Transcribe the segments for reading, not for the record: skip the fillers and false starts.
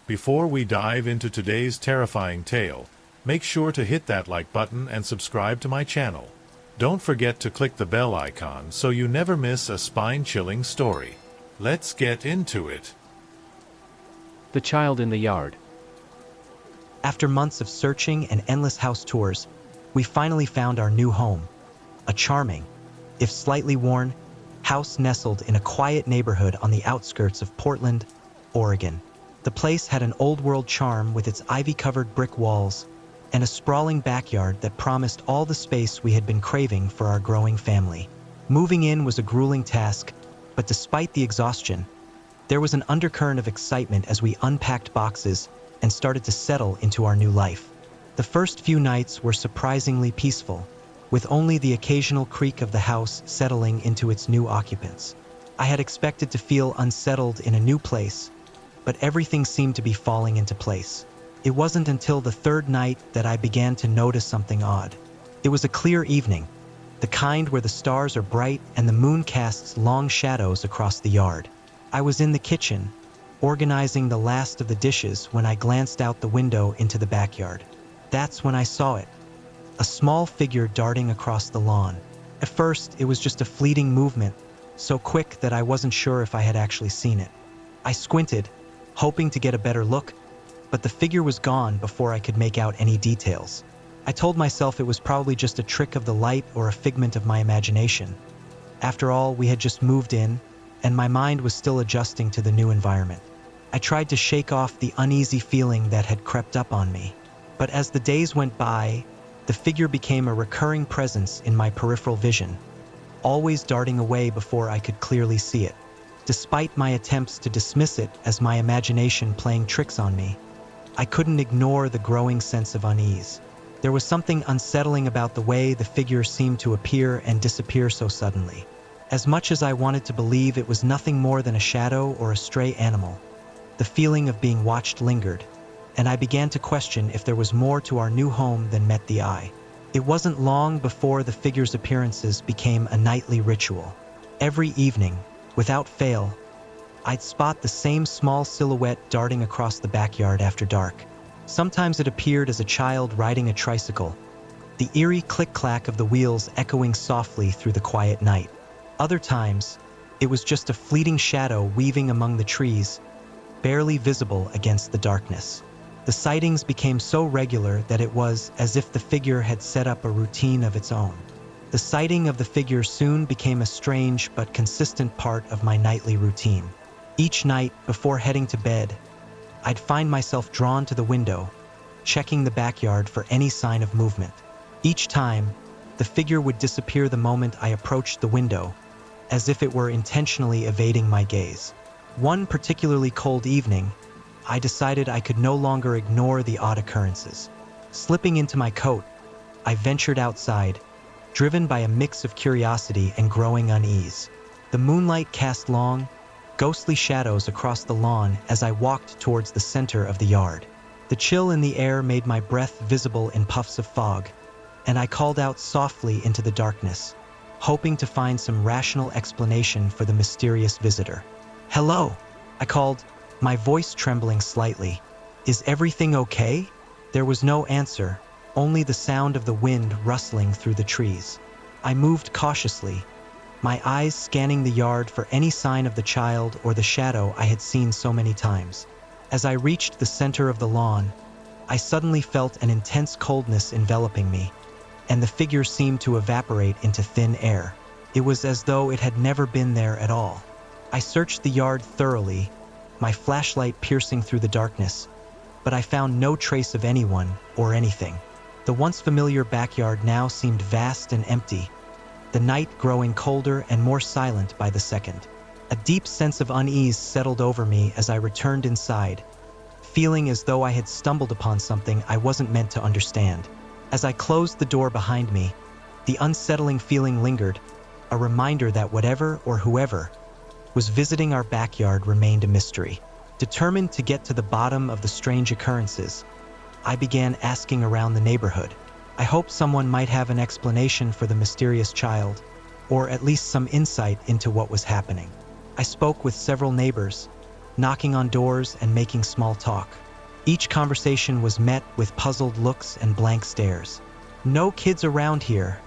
Before we dive into today's terrifying tale, make sure to hit that like button and subscribe to my channel. Don't forget to click the bell icon so you never miss a spine-chilling story. Let's get into it. The child in the yard. After months of searching and endless house tours, we finally found our new home. A charming, if slightly worn, house nestled in a quiet neighborhood on the outskirts of Portland, Oregon. The place had an old-world charm with its ivy-covered brick walls and a sprawling backyard that promised all the space we had been craving for our growing family. Moving in was a grueling task, but despite the exhaustion, there was an undercurrent of excitement as we unpacked boxes and started to settle into our new life. The first few nights were surprisingly peaceful, with only the occasional creak of the house settling into its new occupants. I had expected to feel unsettled in a new place, but everything seemed to be falling into place. It wasn't until the third night that I began to notice something odd. It was a clear evening, the kind where the stars are bright and the moon casts long shadows across the yard. I was in the kitchen, organizing the last of the dishes when I glanced out the window into the backyard. That's when I saw it, a small figure darting across the lawn. At first, it was just a fleeting movement, so quick that I wasn't sure if I had actually seen it. I squinted, hoping to get a better look, but the figure was gone before I could make out any details. I told myself it was probably just a trick of the light or a figment of my imagination. After all, we had just moved in, and my mind was still adjusting to the new environment. I tried to shake off the uneasy feeling that had crept up on me, but as the days went by, the figure became a recurring presence in my peripheral vision, always darting away before I could clearly see it. Despite my attempts to dismiss it as my imagination playing tricks on me, I couldn't ignore the growing sense of unease. There was something unsettling about the way the figure seemed to appear and disappear so suddenly. As much as I wanted to believe it was nothing more than a shadow or a stray animal, the feeling of being watched lingered, and I began to question if there was more to our new home than met the eye. It wasn't long before the figure's appearances became a nightly ritual. Every evening, without fail, I'd spot the same small silhouette darting across the backyard after dark. Sometimes it appeared as a child riding a tricycle, the eerie click-clack of the wheels echoing softly through the quiet night. Other times, it was just a fleeting shadow weaving among the trees, barely visible against the darkness. The sightings became so regular that it was as if the figure had set up a routine of its own. The sighting of the figure soon became a strange but consistent part of my nightly routine. Each night, before heading to bed, I'd find myself drawn to the window, checking the backyard for any sign of movement. Each time, the figure would disappear the moment I approached the window, as if it were intentionally evading my gaze. One particularly cold evening, I decided I could no longer ignore the odd occurrences. Slipping into my coat, I ventured outside, driven by a mix of curiosity and growing unease. The moonlight cast long, ghostly shadows across the lawn as I walked towards the center of the yard. The chill in the air made my breath visible in puffs of fog, and I called out softly into the darkness, hoping to find some rational explanation for the mysterious visitor. "Hello," I called, my voice trembling slightly. "Is everything okay?" There was no answer, only the sound of the wind rustling through the trees. I moved cautiously, my eyes scanning the yard for any sign of the child or the shadow I had seen so many times. As I reached the center of the lawn, I suddenly felt an intense coldness enveloping me, and the figure seemed to evaporate into thin air. It was as though it had never been there at all. I searched the yard thoroughly, my flashlight piercing through the darkness, but I found no trace of anyone or anything. The once familiar backyard now seemed vast and empty, the night growing colder and more silent by the second. A deep sense of unease settled over me as I returned inside, feeling as though I had stumbled upon something I wasn't meant to understand. As I closed the door behind me, the unsettling feeling lingered, a reminder that whatever or whoever was visiting our backyard remained a mystery. Determined to get to the bottom of the strange occurrences, I began asking around the neighborhood. I hoped someone might have an explanation for the mysterious child, or at least some insight into what was happening. I spoke with several neighbors, knocking on doors and making small talk. Each conversation was met with puzzled looks and blank stares. "No kids around here,"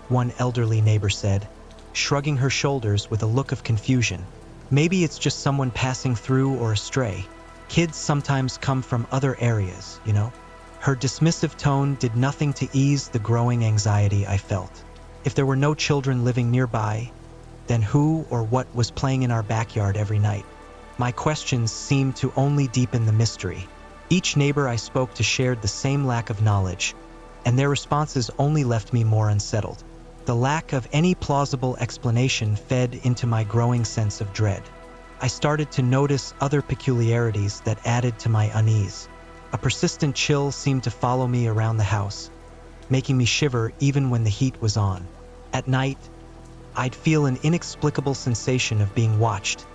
one elderly neighbor said, shrugging her shoulders with a look of confusion. "Maybe it's just someone passing through or a stray. Kids sometimes come from other areas, you know?" Her dismissive tone did nothing to ease the growing anxiety I felt. If there were no children living nearby, then who or what was playing in our backyard every night? My questions seemed to only deepen the mystery. Each neighbor I spoke to shared the same lack of knowledge, and their responses only left me more unsettled. The lack of any plausible explanation fed into my growing sense of dread. I started to notice other peculiarities that added to my unease. A persistent chill seemed to follow me around the house, making me shiver even when the heat was on. At night, I'd feel an inexplicable sensation of being watched,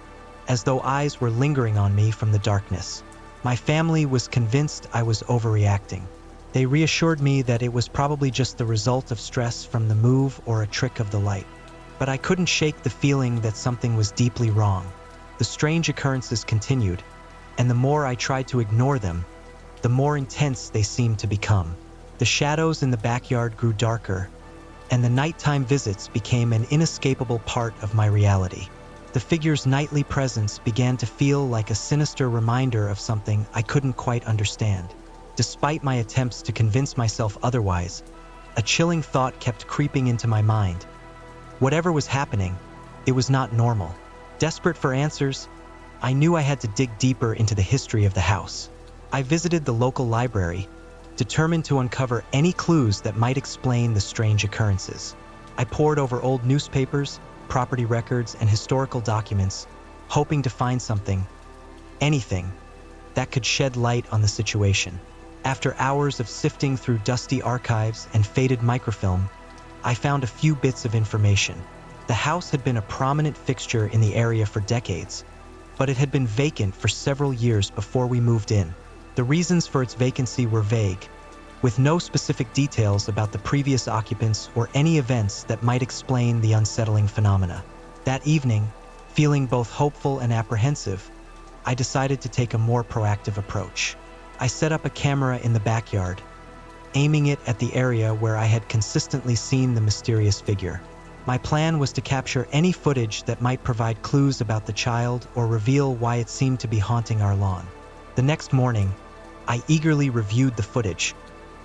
as though eyes were lingering on me from the darkness. My family was convinced I was overreacting. They reassured me that it was probably just the result of stress from the move or a trick of the light. But I couldn't shake the feeling that something was deeply wrong. The strange occurrences continued, and the more I tried to ignore them, the more intense they seemed to become. The shadows in the backyard grew darker, and the nighttime visits became an inescapable part of my reality. The figure's nightly presence began to feel like a sinister reminder of something I couldn't quite understand. Despite my attempts to convince myself otherwise, a chilling thought kept creeping into my mind. Whatever was happening, it was not normal. Desperate for answers, I knew I had to dig deeper into the history of the house. I visited the local library, determined to uncover any clues that might explain the strange occurrences. I pored over old newspapers, property records, and historical documents, hoping to find something, anything, that could shed light on the situation. After hours of sifting through dusty archives and faded microfilm, I found a few bits of information. The house had been a prominent fixture in the area for decades, but it had been vacant for several years before we moved in. The reasons for its vacancy were vague, with no specific details about the previous occupants or any events that might explain the unsettling phenomena. That evening, feeling both hopeful and apprehensive, I decided to take a more proactive approach. I set up a camera in the backyard, aiming it at the area where I had consistently seen the mysterious figure. My plan was to capture any footage that might provide clues about the child or reveal why it seemed to be haunting our lawn. The next morning, I eagerly reviewed the footage,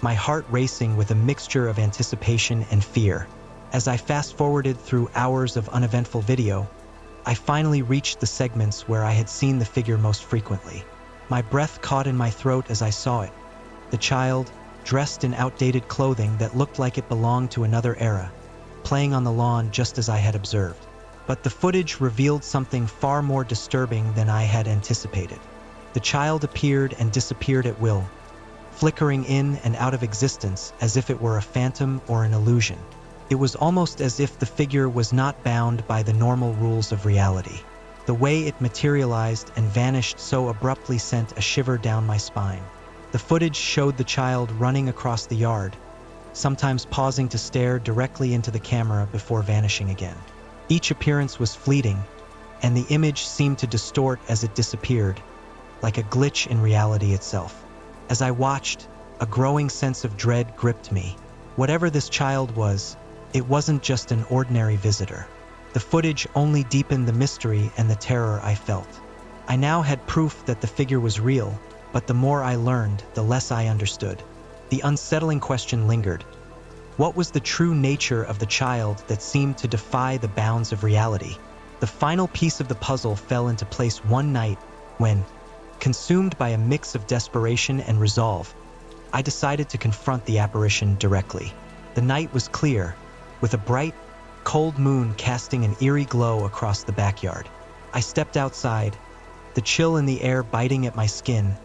my heart racing with a mixture of anticipation and fear. As I fast-forwarded through hours of uneventful video, I finally reached the segments where I had seen the figure most frequently. My breath caught in my throat as I saw it. The child, dressed in outdated clothing that looked like it belonged to another era, playing on the lawn just as I had observed. But the footage revealed something far more disturbing than I had anticipated. The child appeared and disappeared at will, flickering in and out of existence as if it were a phantom or an illusion. It was almost as if the figure was not bound by the normal rules of reality. The way it materialized and vanished so abruptly sent a shiver down my spine. The footage showed the child running across the yard, sometimes pausing to stare directly into the camera before vanishing again. Each appearance was fleeting, and the image seemed to distort as it disappeared, like a glitch in reality itself. As I watched, a growing sense of dread gripped me. Whatever this child was, it wasn't just an ordinary visitor. The footage only deepened the mystery and the terror I felt. I now had proof that the figure was real, but the more I learned, the less I understood. The unsettling question lingered. What was the true nature of the child that seemed to defy the bounds of reality? The final piece of the puzzle fell into place one night when, consumed by a mix of desperation and resolve, I decided to confront the apparition directly. The night was clear, with a bright, cold moon casting an eerie glow across the backyard. I stepped outside, the chill in the air biting at my skin,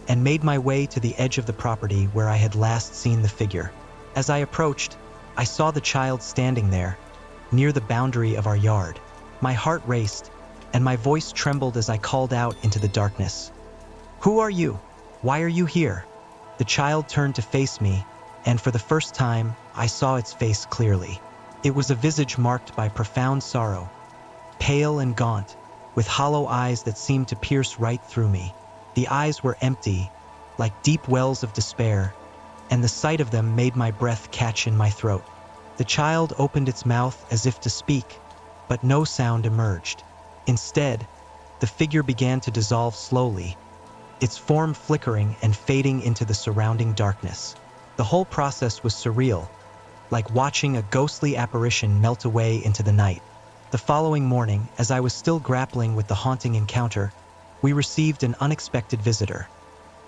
and made my way to the edge of the property where I had last seen the figure. As I approached, I saw the child standing there, near the boundary of our yard. My heart raced, and my voice trembled as I called out into the darkness. "Who are you? Why are you here?" The child turned to face me, and for the first time, I saw its face clearly. It was a visage marked by profound sorrow, pale and gaunt, with hollow eyes that seemed to pierce right through me. The eyes were empty, like deep wells of despair, and the sight of them made my breath catch in my throat. The child opened its mouth as if to speak, but no sound emerged. Instead, the figure began to dissolve slowly, its form flickering and fading into the surrounding darkness. The whole process was surreal, like watching a ghostly apparition melt away into the night. The following morning, as I was still grappling with the haunting encounter, we received an unexpected visitor,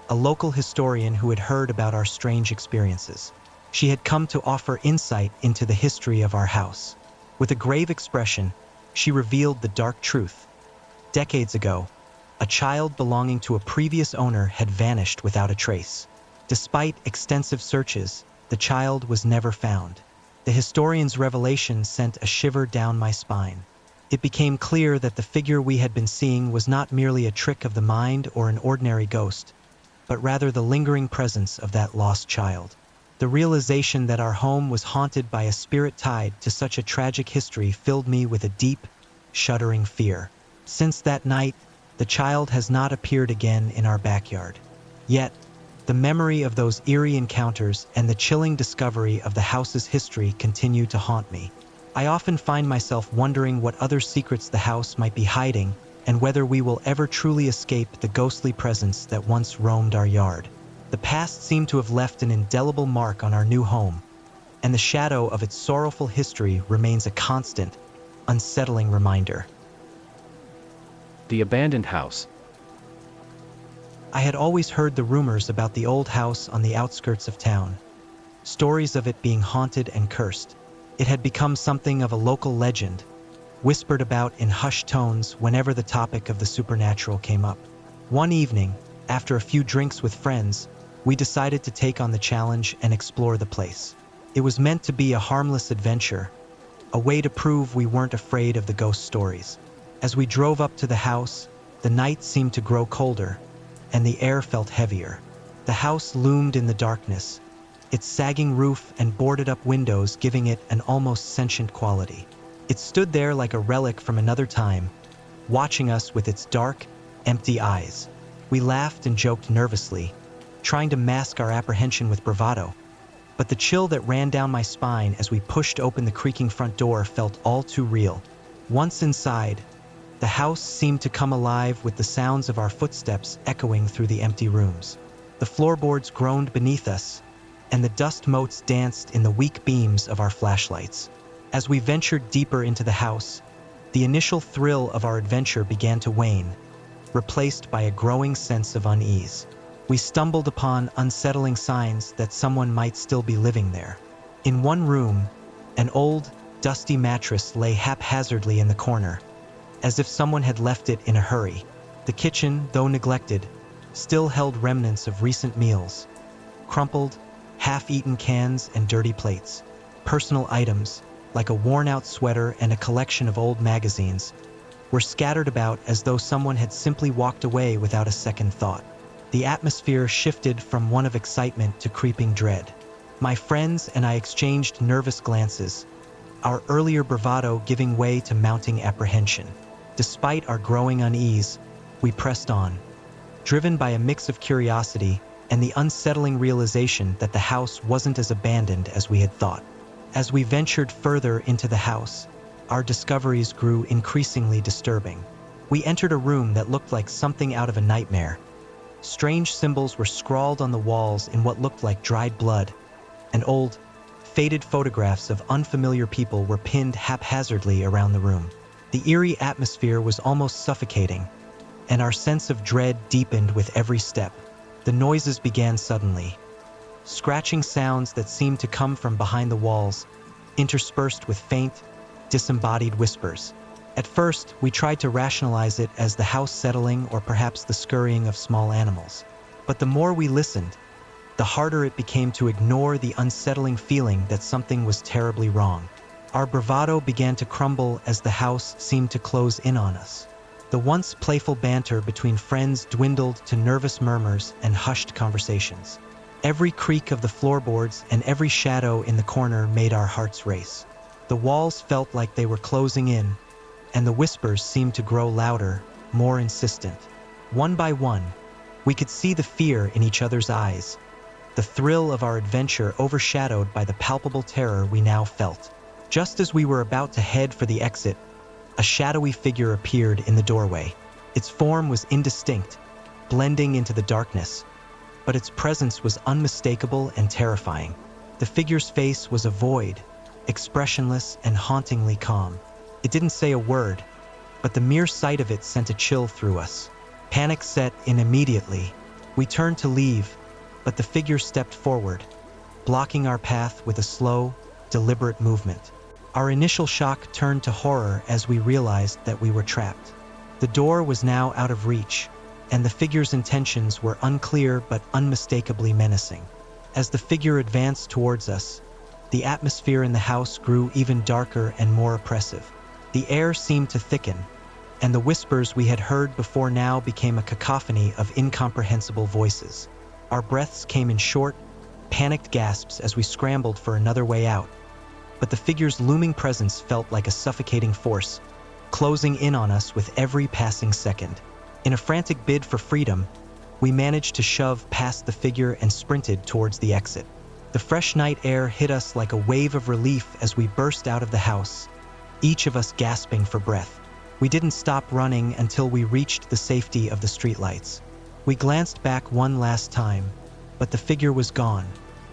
a local historian who had heard about our strange experiences. She had come to offer insight into the history of our house. With a grave expression, she revealed the dark truth. Decades ago, a child belonging to a previous owner had vanished without a trace. Despite extensive searches, the child was never found. The historian's revelation sent a shiver down my spine. It became clear that the figure we had been seeing was not merely a trick of the mind or an ordinary ghost, but rather the lingering presence of that lost child. The realization that our home was haunted by a spirit tied to such a tragic history filled me with a deep, shuddering fear. Since that night, the child has not appeared again in our backyard. Yet, the memory of those eerie encounters and the chilling discovery of the house's history continue to haunt me. I often find myself wondering what other secrets the house might be hiding and whether we will ever truly escape the ghostly presence that once roamed our yard. The past seemed to have left an indelible mark on our new home, and the shadow of its sorrowful history remains a constant, unsettling reminder. The abandoned house. I had always heard the rumors about the old house on the outskirts of town, stories of it being haunted and cursed. It had become something of a local legend, whispered about in hushed tones whenever the topic of the supernatural came up. One evening, after a few drinks with friends, we decided to take on the challenge and explore the place. It was meant to be a harmless adventure, a way to prove we weren't afraid of the ghost stories. As we drove up to the house, the night seemed to grow colder, and the air felt heavier. The house loomed in the darkness, its sagging roof and boarded-up windows giving it an almost sentient quality. It stood there like a relic from another time, watching us with its dark, empty eyes. We laughed and joked nervously, trying to mask our apprehension with bravado. But the chill that ran down my spine as we pushed open the creaking front door felt all too real. Once inside, the house seemed to come alive with the sounds of our footsteps echoing through the empty rooms. The floorboards groaned beneath us, and the dust motes danced in the weak beams of our flashlights. As we ventured deeper into the house, the initial thrill of our adventure began to wane, replaced by a growing sense of unease. We stumbled upon unsettling signs that someone might still be living there. In one room, an old, dusty mattress lay haphazardly in the corner, as if someone had left it in a hurry. The kitchen, though neglected, still held remnants of recent meals, crumpled, half-eaten cans and dirty plates. Personal items, like a worn-out sweater and a collection of old magazines, were scattered about as though someone had simply walked away without a second thought. The atmosphere shifted from one of excitement to creeping dread. My friends and I exchanged nervous glances, our earlier bravado giving way to mounting apprehension. Despite our growing unease, we pressed on, driven by a mix of curiosity and the unsettling realization that the house wasn't as abandoned as we had thought. As we ventured further into the house, our discoveries grew increasingly disturbing. We entered a room that looked like something out of a nightmare. Strange symbols were scrawled on the walls in what looked like dried blood, and old, faded photographs of unfamiliar people were pinned haphazardly around the room. The eerie atmosphere was almost suffocating, and our sense of dread deepened with every step. The noises began suddenly, scratching sounds that seemed to come from behind the walls, interspersed with faint, disembodied whispers. At first, we tried to rationalize it as the house settling or perhaps the scurrying of small animals. But the more we listened, the harder it became to ignore the unsettling feeling that something was terribly wrong. Our bravado began to crumble as the house seemed to close in on us. The once playful banter between friends dwindled to nervous murmurs and hushed conversations. Every creak of the floorboards and every shadow in the corner made our hearts race. The walls felt like they were closing in, and the whispers seemed to grow louder, more insistent. One by one, we could see the fear in each other's eyes, the thrill of our adventure overshadowed by the palpable terror we now felt. Just as we were about to head for the exit, a shadowy figure appeared in the doorway. Its form was indistinct, blending into the darkness, but its presence was unmistakable and terrifying. The figure's face was a void, expressionless and hauntingly calm. It didn't say a word, but the mere sight of it sent a chill through us. Panic set in immediately. We turned to leave, but the figure stepped forward, blocking our path with a slow, deliberate movement. Our initial shock turned to horror as we realized that we were trapped. The door was now out of reach, and the figure's intentions were unclear but unmistakably menacing. As the figure advanced towards us, the atmosphere in the house grew even darker and more oppressive. The air seemed to thicken, and the whispers we had heard before now became a cacophony of incomprehensible voices. Our breaths came in short, panicked gasps as we scrambled for another way out, but the figure's looming presence felt like a suffocating force, closing in on us with every passing second. In a frantic bid for freedom, we managed to shove past the figure and sprinted towards the exit. The fresh night air hit us like a wave of relief as we burst out of the house, each of us gasping for breath. We didn't stop running until we reached the safety of the streetlights. We glanced back one last time, but the figure was gone,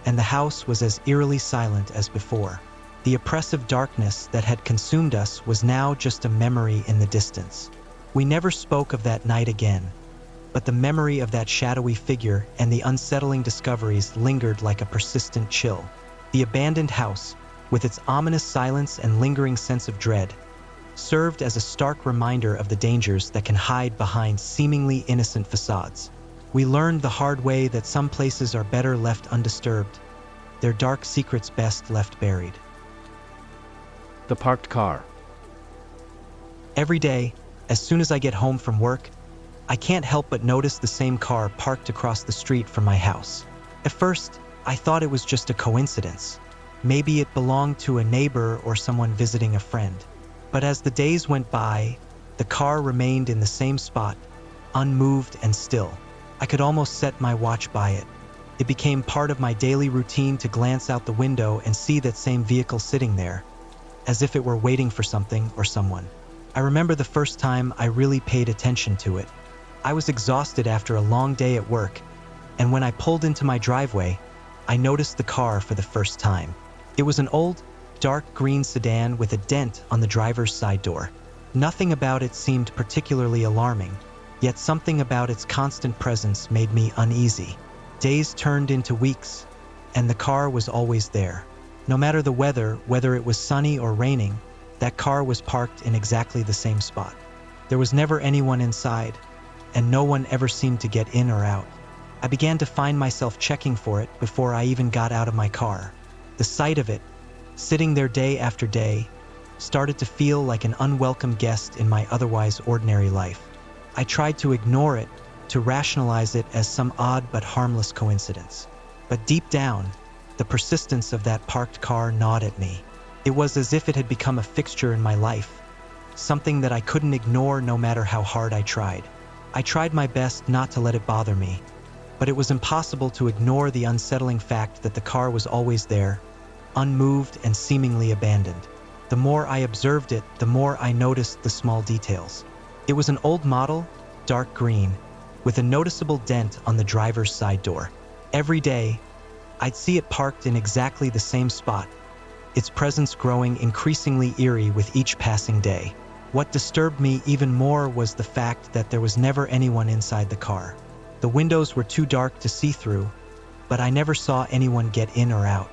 and the house was as eerily silent as before. The oppressive darkness that had consumed us was now just a memory in the distance. We never spoke of that night again, but the memory of that shadowy figure and the unsettling discoveries lingered like a persistent chill. The abandoned house, with its ominous silence and lingering sense of dread, served as a stark reminder of the dangers that can hide behind seemingly innocent facades. We learned the hard way that some places are better left undisturbed, their dark secrets best left buried. The parked car. Every day, as soon as I get home from work, I can't help but notice the same car parked across the street from my house. At first, I thought it was just a coincidence. Maybe it belonged to a neighbor or someone visiting a friend. But as the days went by, the car remained in the same spot, unmoved and still. I could almost set my watch by it. It became part of my daily routine to glance out the window and see that same vehicle sitting there, as if it were waiting for something or someone. I remember the first time I really paid attention to it. I was exhausted after a long day at work, and when I pulled into my driveway, I noticed the car for the first time. It was an old, dark green sedan with a dent on the driver's side door. Nothing about it seemed particularly alarming, yet something about its constant presence made me uneasy. Days turned into weeks, and the car was always there. No matter the weather, whether it was sunny or raining, that car was parked in exactly the same spot. There was never anyone inside, and no one ever seemed to get in or out. I began to find myself checking for it before I even got out of my car. The sight of it, sitting there day after day, started to feel like an unwelcome guest in my otherwise ordinary life. I tried to ignore it, to rationalize it as some odd but harmless coincidence. But deep down, the persistence of that parked car gnawed at me. It was as if it had become a fixture in my life, something that I couldn't ignore no matter how hard I tried. I tried my best not to let it bother me, but it was impossible to ignore the unsettling fact that the car was always there, unmoved and seemingly abandoned. The more I observed it, the more I noticed the small details. It was an old model, dark green, with a noticeable dent on the driver's side door. Every day, I'd see it parked in exactly the same spot, its presence growing increasingly eerie with each passing day. What disturbed me even more was the fact that there was never anyone inside the car. The windows were too dark to see through, but I never saw anyone get in or out.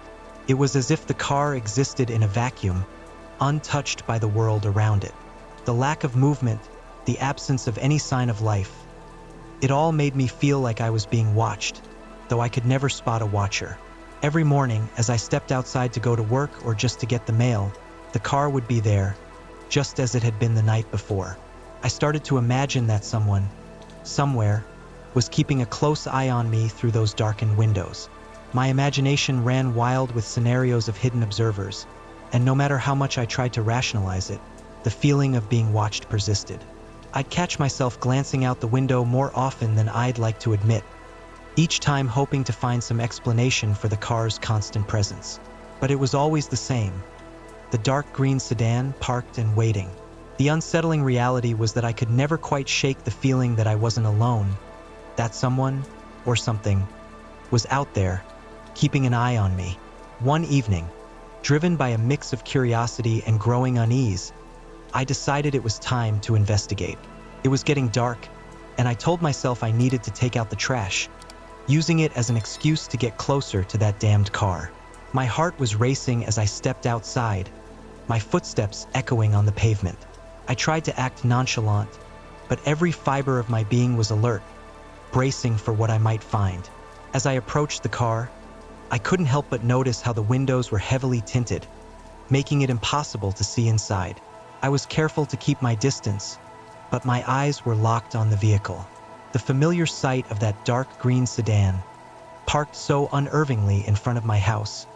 It was as if the car existed in a vacuum, untouched by the world around it. The lack of movement, the absence of any sign of life, it all made me feel like I was being watched, though I could never spot a watcher. Every morning, as I stepped outside to go to work or just to get the mail, the car would be there, just as it had been the night before. I started to imagine that someone, somewhere, was keeping a close eye on me through those darkened windows. My imagination ran wild with scenarios of hidden observers, and no matter how much I tried to rationalize it, the feeling of being watched persisted. I'd catch myself glancing out the window more often than I'd like to admit, each time hoping to find some explanation for the car's constant presence. But it was always the same. The dark green sedan parked and waiting. The unsettling reality was that I could never quite shake the feeling that I wasn't alone, that someone, or something, was out there, keeping an eye on me. One evening, driven by a mix of curiosity and growing unease, I decided it was time to investigate. It was getting dark, and I told myself I needed to take out the trash, using it as an excuse to get closer to that damned car. My heart was racing as I stepped outside, my footsteps echoing on the pavement. I tried to act nonchalant, but every fiber of my being was alert, bracing for what I might find. As I approached the car, I couldn't help but notice how the windows were heavily tinted, making it impossible to see inside. I was careful to keep my distance, but my eyes were locked on the vehicle. The familiar sight of that dark green sedan, parked so unnervingly in front of my house,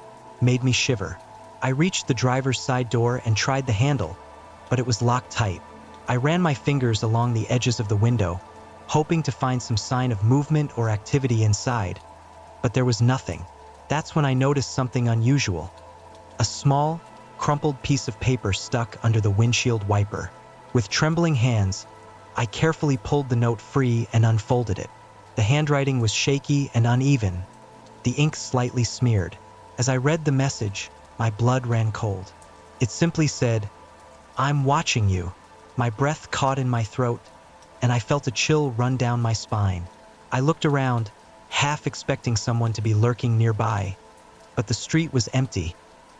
made me shiver. I reached the driver's side door and tried the handle, but it was locked tight. I ran my fingers along the edges of the window, hoping to find some sign of movement or activity inside, but there was nothing. That's when I noticed something unusual. A small, crumpled piece of paper stuck under the windshield wiper. With trembling hands, I carefully pulled the note free and unfolded it. The handwriting was shaky and uneven, the ink slightly smeared. As I read the message, my blood ran cold. It simply said, "I'm watching you." My breath caught in my throat, and I felt a chill run down my spine. I looked around, half expecting someone to be lurking nearby, but the street was empty,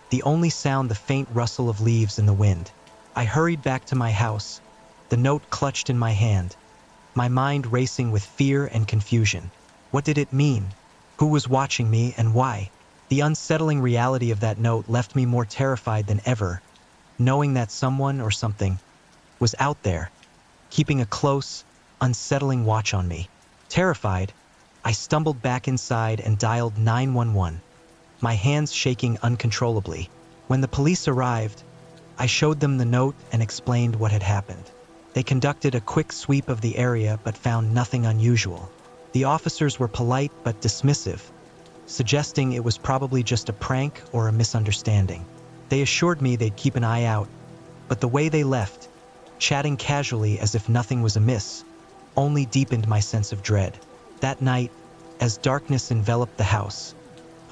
the only sound the faint rustle of leaves in the wind. I hurried back to my house, the note clutched in my hand, my mind racing with fear and confusion. What did it mean? Who was watching me and why? The unsettling reality of that note left me more terrified than ever, knowing that someone or something was out there, keeping a close, unsettling watch on me. Terrified, I stumbled back inside and dialed 911, my hands shaking uncontrollably. When the police arrived, I showed them the note and explained what had happened. They conducted a quick sweep of the area but found nothing unusual. The officers were polite but dismissive, suggesting it was probably just a prank or a misunderstanding. They assured me they'd keep an eye out, but the way they left, chatting casually as if nothing was amiss, only deepened my sense of dread. That night, as darkness enveloped the house,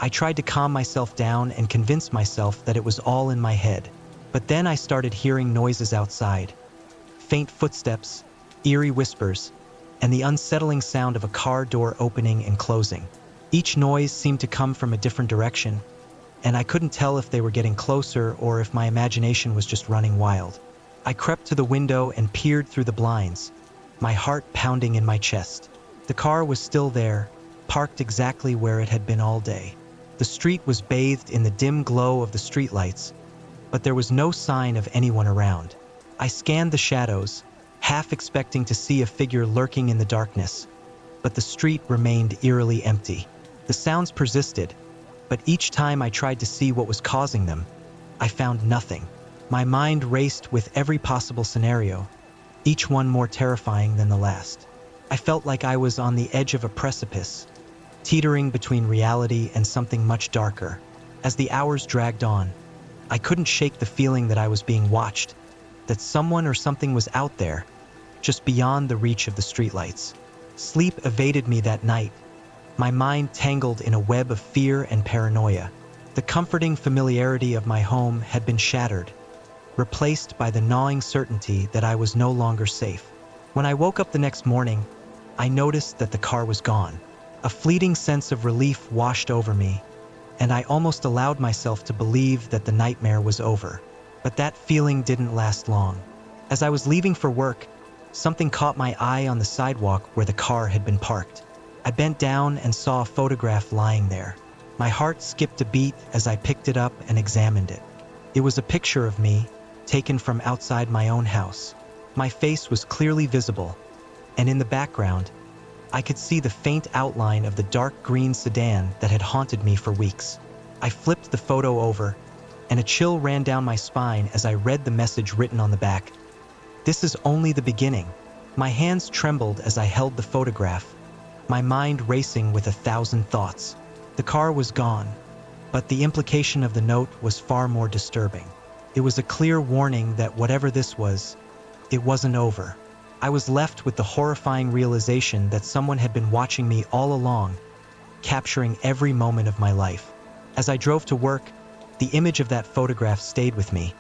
I tried to calm myself down and convince myself that it was all in my head. But then I started hearing noises outside, faint footsteps, eerie whispers, and the unsettling sound of a car door opening and closing. Each noise seemed to come from a different direction, and I couldn't tell if they were getting closer or if my imagination was just running wild. I crept to the window and peered through the blinds, my heart pounding in my chest. The car was still there, parked exactly where it had been all day. The street was bathed in the dim glow of the streetlights, but there was no sign of anyone around. I scanned the shadows, half expecting to see a figure lurking in the darkness, but the street remained eerily empty. The sounds persisted, but each time I tried to see what was causing them, I found nothing. My mind raced with every possible scenario, each one more terrifying than the last. I felt like I was on the edge of a precipice, teetering between reality and something much darker. As the hours dragged on, I couldn't shake the feeling that I was being watched, that someone or something was out there, just beyond the reach of the streetlights. Sleep evaded me that night, my mind tangled in a web of fear and paranoia. The comforting familiarity of my home had been shattered, replaced by the gnawing certainty that I was no longer safe. When I woke up the next morning, I noticed that the car was gone. A fleeting sense of relief washed over me, and I almost allowed myself to believe that the nightmare was over. But that feeling didn't last long. As I was leaving for work, something caught my eye on the sidewalk where the car had been parked. I bent down and saw a photograph lying there. My heart skipped a beat as I picked it up and examined it. It was a picture of me, taken from outside my own house. My face was clearly visible, and in the background, I could see the faint outline of the dark green sedan that had haunted me for weeks. I flipped the photo over, and a chill ran down my spine as I read the message written on the back. This is only the beginning. My hands trembled as I held the photograph, my mind racing with 1,000 thoughts. The car was gone, but the implication of the note was far more disturbing. It was a clear warning that whatever this was, it wasn't over. I was left with the horrifying realization that someone had been watching me all along, capturing every moment of my life. As I drove to work, the image of that photograph stayed with me,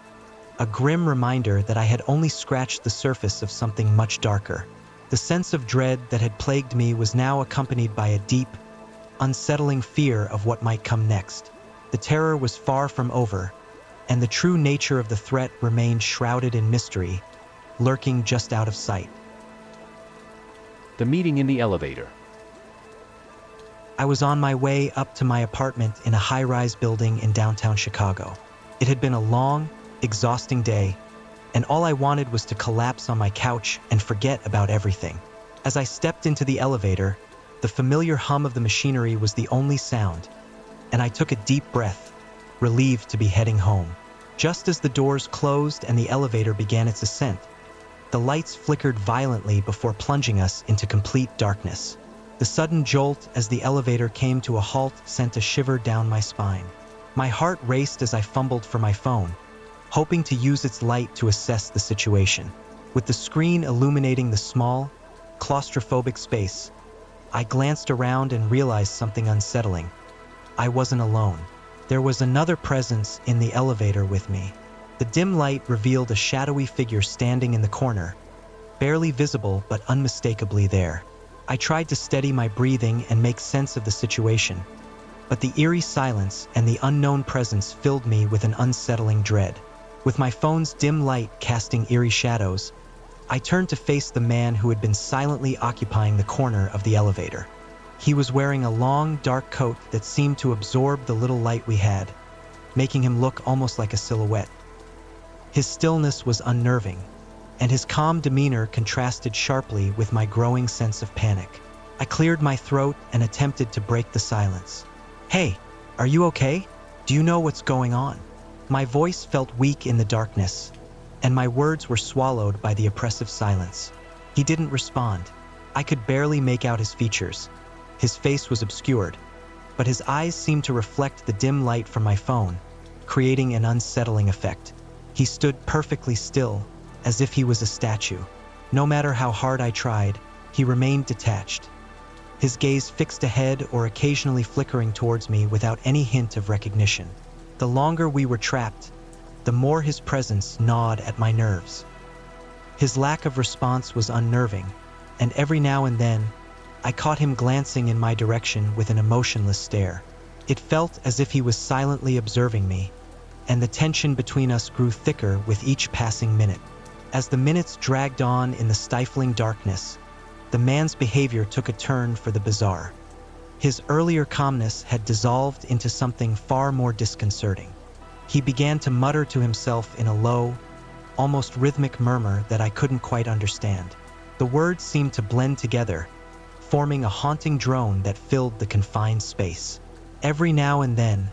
a grim reminder that I had only scratched the surface of something much darker. The sense of dread that had plagued me was now accompanied by a deep, unsettling fear of what might come next. The terror was far from over, and the true nature of the threat remained shrouded in mystery, lurking just out of sight. The meeting in the elevator. I was on my way up to my apartment in a high-rise building in downtown Chicago. It had been a long, exhausting day, and all I wanted was to collapse on my couch and forget about everything. As I stepped into the elevator, the familiar hum of the machinery was the only sound, and I took a deep breath, relieved to be heading home. Just as the doors closed and the elevator began its ascent, the lights flickered violently before plunging us into complete darkness. The sudden jolt as the elevator came to a halt sent a shiver down my spine. My heart raced as I fumbled for my phone, hoping to use its light to assess the situation. With the screen illuminating the small, claustrophobic space, I glanced around and realized something unsettling. I wasn't alone. There was another presence in the elevator with me. The dim light revealed a shadowy figure standing in the corner, barely visible but unmistakably there. I tried to steady my breathing and make sense of the situation, but the eerie silence and the unknown presence filled me with an unsettling dread. With my phone's dim light casting eerie shadows, I turned to face the man who had been silently occupying the corner of the elevator. He was wearing a long, dark coat that seemed to absorb the little light we had, making him look almost like a silhouette. His stillness was unnerving, and his calm demeanor contrasted sharply with my growing sense of panic. I cleared my throat and attempted to break the silence. "Hey, are you okay? Do you know what's going on?" My voice felt weak in the darkness, and my words were swallowed by the oppressive silence. He didn't respond. I could barely make out his features. His face was obscured, but his eyes seemed to reflect the dim light from my phone, creating an unsettling effect. He stood perfectly still, as if he was a statue. No matter how hard I tried, he remained detached, his gaze fixed ahead or occasionally flickering towards me without any hint of recognition. The longer we were trapped, the more his presence gnawed at my nerves. His lack of response was unnerving, and every now and then, I caught him glancing in my direction with an emotionless stare. It felt as if he was silently observing me, and the tension between us grew thicker with each passing minute. As the minutes dragged on in the stifling darkness, the man's behavior took a turn for the bizarre. His earlier calmness had dissolved into something far more disconcerting. He began to mutter to himself in a low, almost rhythmic murmur that I couldn't quite understand. The words seemed to blend together, forming a haunting drone that filled the confined space. Every now and then,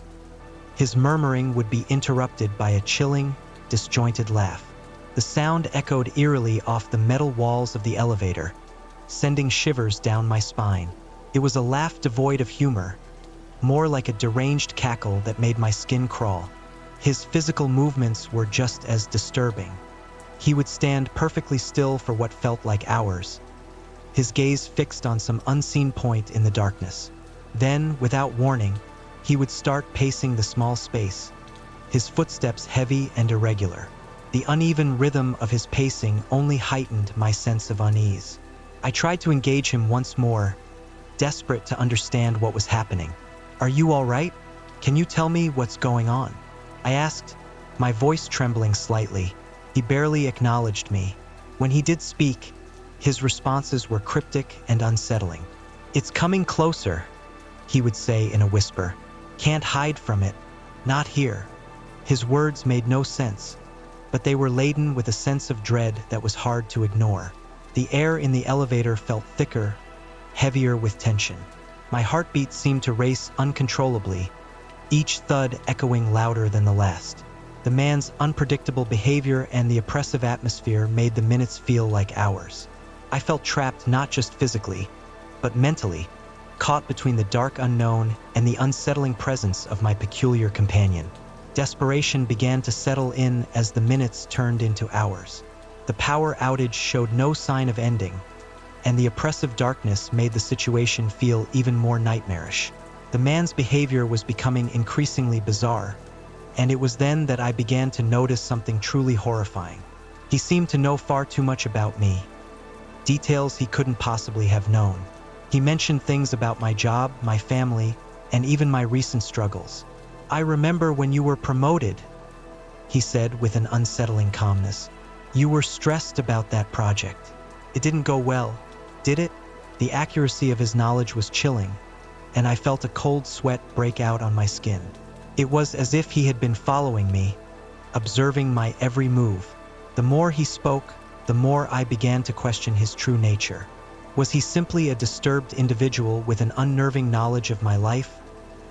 his murmuring would be interrupted by a chilling, disjointed laugh. The sound echoed eerily off the metal walls of the elevator, sending shivers down my spine. It was a laugh devoid of humor, more like a deranged cackle that made my skin crawl. His physical movements were just as disturbing. He would stand perfectly still for what felt like hours, his gaze fixed on some unseen point in the darkness. Then, without warning, he would start pacing the small space, his footsteps heavy and irregular. The uneven rhythm of his pacing only heightened my sense of unease. I tried to engage him once more, desperate to understand what was happening. "Are you all right? Can you tell me what's going on?" I asked, my voice trembling slightly. He barely acknowledged me. When he did speak, his responses were cryptic and unsettling. "It's coming closer," he would say in a whisper. "Can't hide from it. Not here." His words made no sense, but they were laden with a sense of dread that was hard to ignore. The air in the elevator felt thicker, heavier with tension. My heartbeat seemed to race uncontrollably, each thud echoing louder than the last. The man's unpredictable behavior and the oppressive atmosphere made the minutes feel like hours. I felt trapped not just physically, but mentally, caught between the dark unknown and the unsettling presence of my peculiar companion. Desperation began to settle in as the minutes turned into hours. The power outage showed no sign of ending, and the oppressive darkness made the situation feel even more nightmarish. The man's behavior was becoming increasingly bizarre, and it was then that I began to notice something truly horrifying. He seemed to know far too much about me, details he couldn't possibly have known. He mentioned things about my job, my family, and even my recent struggles. "I remember when you were promoted," he said with an unsettling calmness. "You were stressed about that project. It didn't go well, did it?" The accuracy of his knowledge was chilling, and I felt a cold sweat break out on my skin. It was as if he had been following me, observing my every move. The more he spoke, the more I began to question his true nature. Was he simply a disturbed individual with an unnerving knowledge of my life,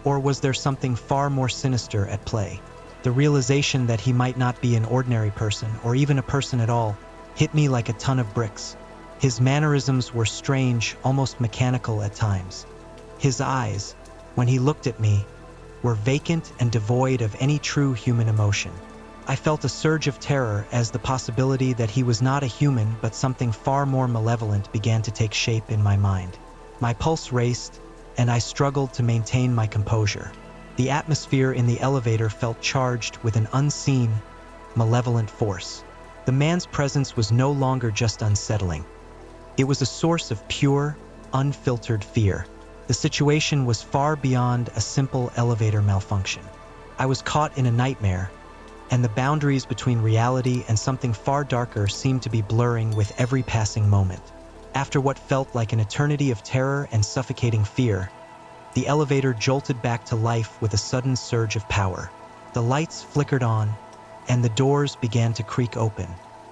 or was there something far more sinister at play? The realization that he might not be an ordinary person, or even a person at all, hit me like a ton of bricks. His mannerisms were strange, almost mechanical at times. His eyes, when he looked at me, were vacant and devoid of any true human emotion. I felt a surge of terror as the possibility that he was not a human but something far more malevolent began to take shape in my mind. My pulse raced, and I struggled to maintain my composure. The atmosphere in the elevator felt charged with an unseen, malevolent force. The man's presence was no longer just unsettling. It was a source of pure, unfiltered fear. The situation was far beyond a simple elevator malfunction. I was caught in a nightmare, and the boundaries between reality and something far darker seemed to be blurring with every passing moment. After what felt like an eternity of terror and suffocating fear, the elevator jolted back to life with a sudden surge of power. The lights flickered on, and the doors began to creak open.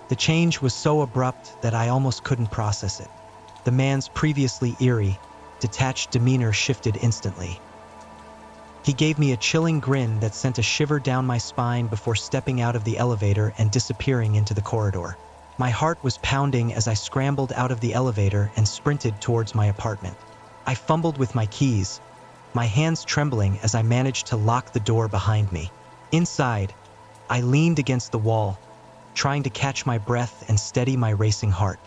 The change was so abrupt that I almost couldn't process it. The man's previously eerie, detached demeanor shifted instantly. He gave me a chilling grin that sent a shiver down my spine before stepping out of the elevator and disappearing into the corridor. My heart was pounding as I scrambled out of the elevator and sprinted towards my apartment. I fumbled with my keys, my hands trembling as I managed to lock the door behind me. Inside, I leaned against the wall, trying to catch my breath and steady my racing heart.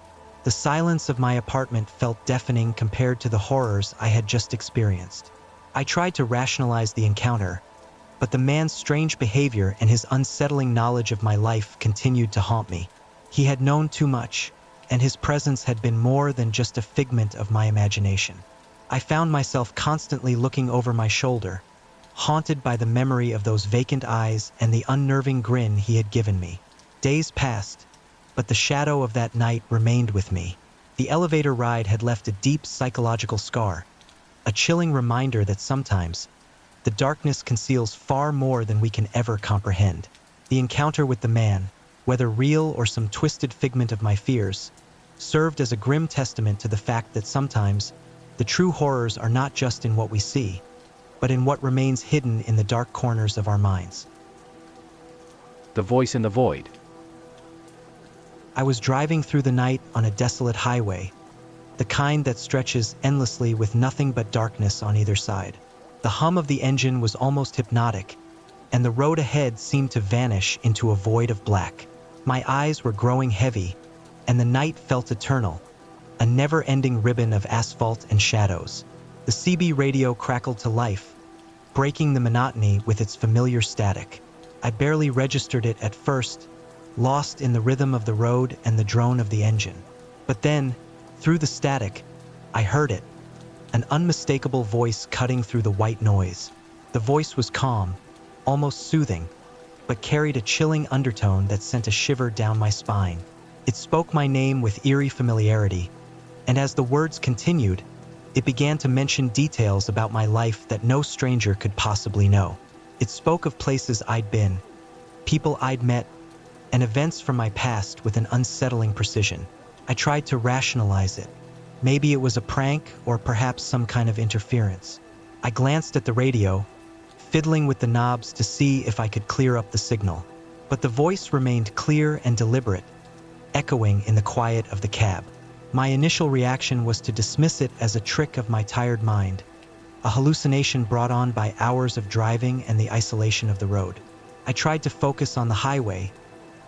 The silence of my apartment felt deafening compared to the horrors I had just experienced. I tried to rationalize the encounter, but the man's strange behavior and his unsettling knowledge of my life continued to haunt me. He had known too much, and his presence had been more than just a figment of my imagination. I found myself constantly looking over my shoulder, haunted by the memory of those vacant eyes and the unnerving grin he had given me. Days passed, but the shadow of that night remained with me. The elevator ride had left a deep psychological scar, a chilling reminder that sometimes the darkness conceals far more than we can ever comprehend. The encounter with the man, whether real or some twisted figment of my fears, served as a grim testament to the fact that sometimes the true horrors are not just in what we see, but in what remains hidden in the dark corners of our minds. The voice in the void. I was driving through the night on a desolate highway, the kind that stretches endlessly with nothing but darkness on either side. The hum of the engine was almost hypnotic, and the road ahead seemed to vanish into a void of black. My eyes were growing heavy, and the night felt eternal, a never-ending ribbon of asphalt and shadows. The CB radio crackled to life, breaking the monotony with its familiar static. I barely registered it at first, lost in the rhythm of the road and the drone of the engine. But then, through the static, I heard it, an unmistakable voice cutting through the white noise. The voice was calm, almost soothing, but carried a chilling undertone that sent a shiver down my spine. It spoke my name with eerie familiarity, and as the words continued, it began to mention details about my life that no stranger could possibly know. It spoke of places I'd been, people I'd met, and events from my past with an unsettling precision. I tried to rationalize it. Maybe it was a prank or perhaps some kind of interference. I glanced at the radio, fiddling with the knobs to see if I could clear up the signal. But the voice remained clear and deliberate, echoing in the quiet of the cab. My initial reaction was to dismiss it as a trick of my tired mind, a hallucination brought on by hours of driving and the isolation of the road. I tried to focus on the highway,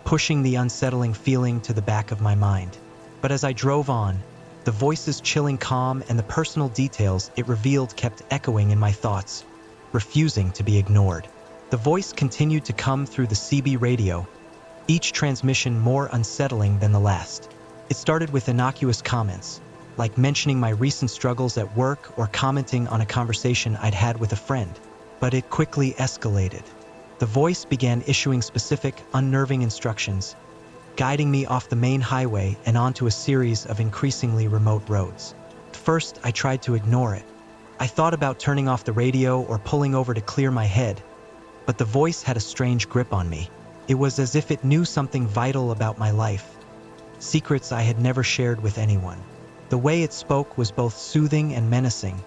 pushing the unsettling feeling to the back of my mind. But as I drove on, the voice's chilling calm and the personal details it revealed kept echoing in my thoughts, refusing to be ignored. The voice continued to come through the CB radio, each transmission more unsettling than the last. It started with innocuous comments, like mentioning my recent struggles at work or commenting on a conversation I'd had with a friend. But it quickly escalated. The voice began issuing specific, unnerving instructions, guiding me off the main highway and onto a series of increasingly remote roads. At first, I tried to ignore it. I thought about turning off the radio or pulling over to clear my head, but the voice had a strange grip on me. It was as if it knew something vital about my life, secrets I had never shared with anyone. The way it spoke was both soothing and menacing,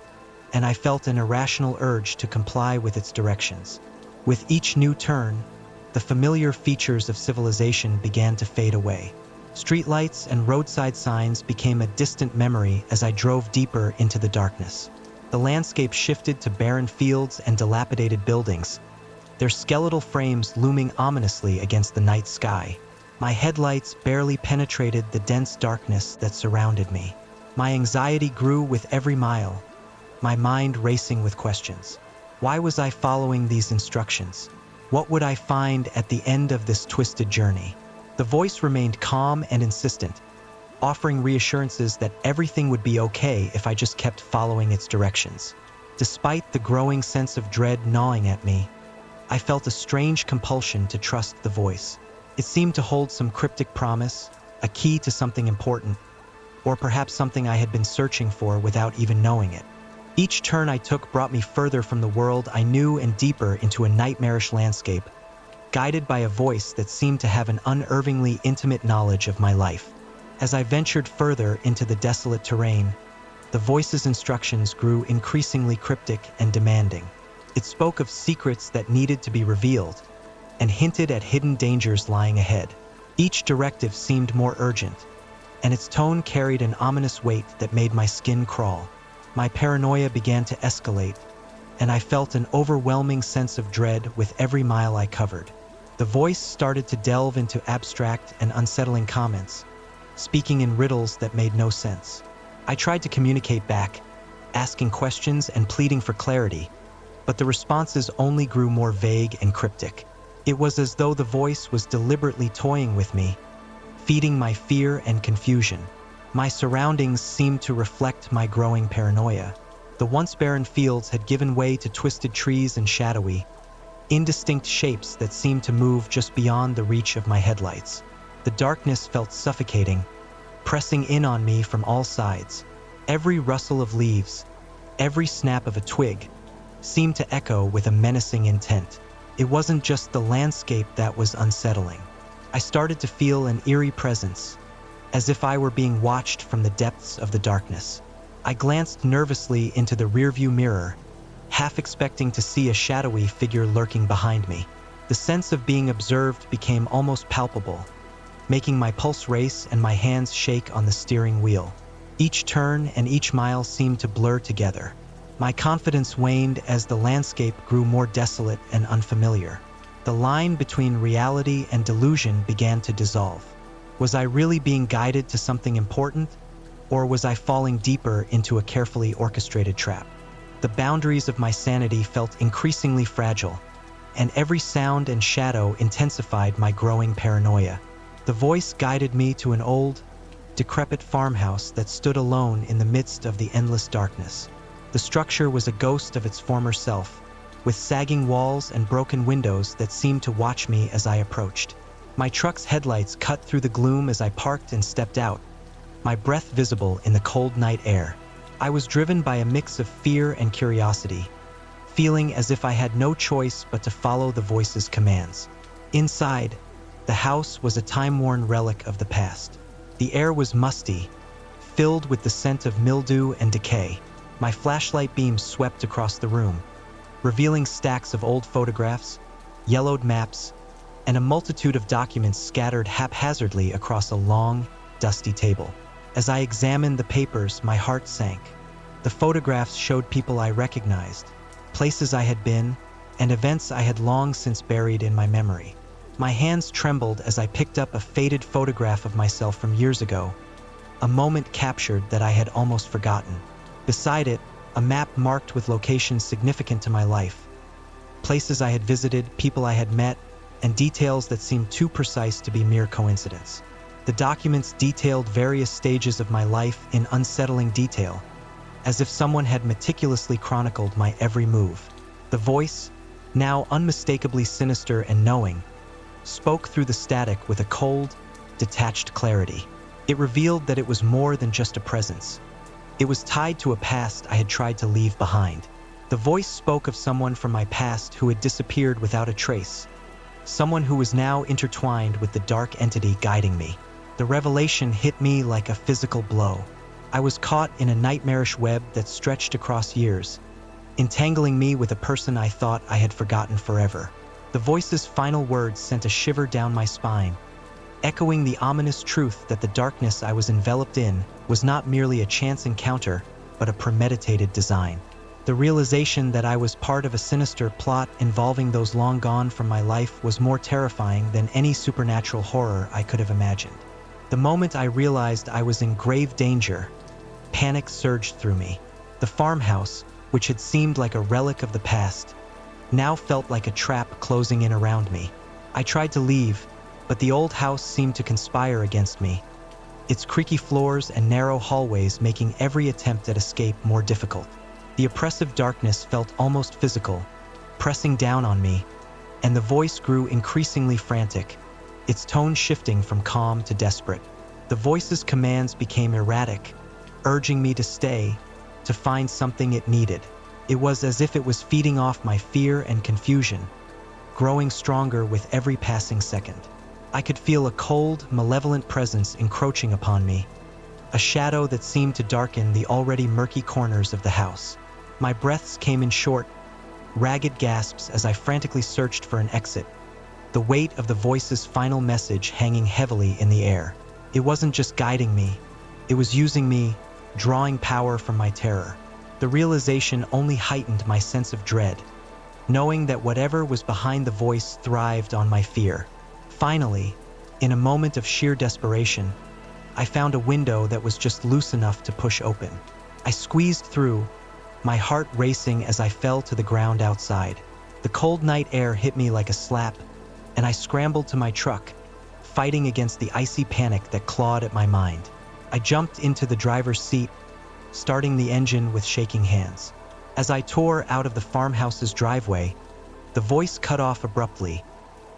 and I felt an irrational urge to comply with its directions. With each new turn, the familiar features of civilization began to fade away. Streetlights and roadside signs became a distant memory as I drove deeper into the darkness. The landscape shifted to barren fields and dilapidated buildings, their skeletal frames looming ominously against the night sky. My headlights barely penetrated the dense darkness that surrounded me. My anxiety grew with every mile, my mind racing with questions. Why was I following these instructions? What would I find at the end of this twisted journey? The voice remained calm and insistent, offering reassurances that everything would be okay if I just kept following its directions. Despite the growing sense of dread gnawing at me, I felt a strange compulsion to trust the voice. It seemed to hold some cryptic promise, a key to something important, or perhaps something I had been searching for without even knowing it. Each turn I took brought me further from the world I knew and deeper into a nightmarish landscape, guided by a voice that seemed to have an unnervingly intimate knowledge of my life. As I ventured further into the desolate terrain, the voice's instructions grew increasingly cryptic and demanding. It spoke of secrets that needed to be revealed, and hinted at hidden dangers lying ahead. Each directive seemed more urgent, and its tone carried an ominous weight that made my skin crawl. My paranoia began to escalate, and I felt an overwhelming sense of dread with every mile I covered. The voice started to delve into abstract and unsettling comments, speaking in riddles that made no sense. I tried to communicate back, asking questions and pleading for clarity, but the responses only grew more vague and cryptic. It was as though the voice was deliberately toying with me, feeding my fear and confusion. My surroundings seemed to reflect my growing paranoia. The once barren fields had given way to twisted trees and shadowy, indistinct shapes that seemed to move just beyond the reach of my headlights. The darkness felt suffocating, pressing in on me from all sides. Every rustle of leaves, every snap of a twig, seemed to echo with a menacing intent. It wasn't just the landscape that was unsettling. I started to feel an eerie presence, as if I were being watched from the depths of the darkness. I glanced nervously into the rearview mirror, half expecting to see a shadowy figure lurking behind me. The sense of being observed became almost palpable, making my pulse race and my hands shake on the steering wheel. Each turn and each mile seemed to blur together. My confidence waned as the landscape grew more desolate and unfamiliar. The line between reality and delusion began to dissolve. Was I really being guided to something important, or was I falling deeper into a carefully orchestrated trap? The boundaries of my sanity felt increasingly fragile, and every sound and shadow intensified my growing paranoia. The voice guided me to an old, decrepit farmhouse that stood alone in the midst of the endless darkness. The structure was a ghost of its former self, with sagging walls and broken windows that seemed to watch me as I approached. My truck's headlights cut through the gloom as I parked and stepped out, my breath visible in the cold night air. I was driven by a mix of fear and curiosity, feeling as if I had no choice but to follow the voice's commands. Inside, the house was a time-worn relic of the past. The air was musty, filled with the scent of mildew and decay. My flashlight beam swept across the room, revealing stacks of old photographs, yellowed maps, and a multitude of documents scattered haphazardly across a long, dusty table. As I examined the papers, my heart sank. The photographs showed people I recognized, places I had been, and events I had long since buried in my memory. My hands trembled as I picked up a faded photograph of myself from years ago, a moment captured that I had almost forgotten. Beside it, a map marked with locations significant to my life, places I had visited, people I had met, and details that seemed too precise to be mere coincidence. The documents detailed various stages of my life in unsettling detail, as if someone had meticulously chronicled my every move. The voice, now unmistakably sinister and knowing, spoke through the static with a cold, detached clarity. It revealed that it was more than just a presence. It was tied to a past I had tried to leave behind. The voice spoke of someone from my past who had disappeared without a trace, someone who was now intertwined with the dark entity guiding me. The revelation hit me like a physical blow. I was caught in a nightmarish web that stretched across years, entangling me with a person I thought I had forgotten forever. The voice's final words sent a shiver down my spine, echoing the ominous truth that the darkness I was enveloped in was not merely a chance encounter, but a premeditated design. The realization that I was part of a sinister plot involving those long gone from my life was more terrifying than any supernatural horror I could have imagined. The moment I realized I was in grave danger, panic surged through me. The farmhouse, which had seemed like a relic of the past, now felt like a trap closing in around me. I tried to leave, but the old house seemed to conspire against me, its creaky floors and narrow hallways making every attempt at escape more difficult. The oppressive darkness felt almost physical, pressing down on me, and the voice grew increasingly frantic, its tone shifting from calm to desperate. The voice's commands became erratic, urging me to stay, to find something it needed. It was as if it was feeding off my fear and confusion, growing stronger with every passing second. I could feel a cold, malevolent presence encroaching upon me, a shadow that seemed to darken the already murky corners of the house. My breaths came in short, ragged gasps as I frantically searched for an exit, the weight of the voice's final message hanging heavily in the air. It wasn't just guiding me, it was using me, drawing power from my terror. The realization only heightened my sense of dread, knowing that whatever was behind the voice thrived on my fear. Finally, in a moment of sheer desperation, I found a window that was just loose enough to push open. I squeezed through, my heart racing as I fell to the ground outside. The cold night air hit me like a slap, and I scrambled to my truck, fighting against the icy panic that clawed at my mind. I jumped into the driver's seat, starting the engine with shaking hands. As I tore out of the farmhouse's driveway, the voice cut off abruptly,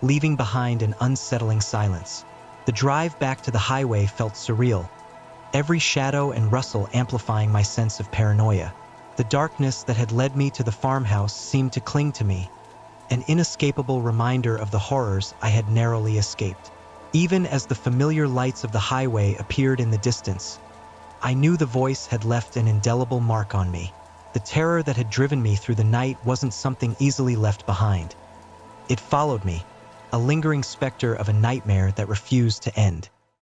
leaving behind an unsettling silence. The drive back to the highway felt surreal, every shadow and rustle amplifying my sense of paranoia. The darkness that had led me to the farmhouse seemed to cling to me, an inescapable reminder of the horrors I had narrowly escaped. Even as the familiar lights of the highway appeared in the distance, I knew the voice had left an indelible mark on me. The terror that had driven me through the night wasn't something easily left behind. It followed me, a lingering specter of a nightmare that refused to end.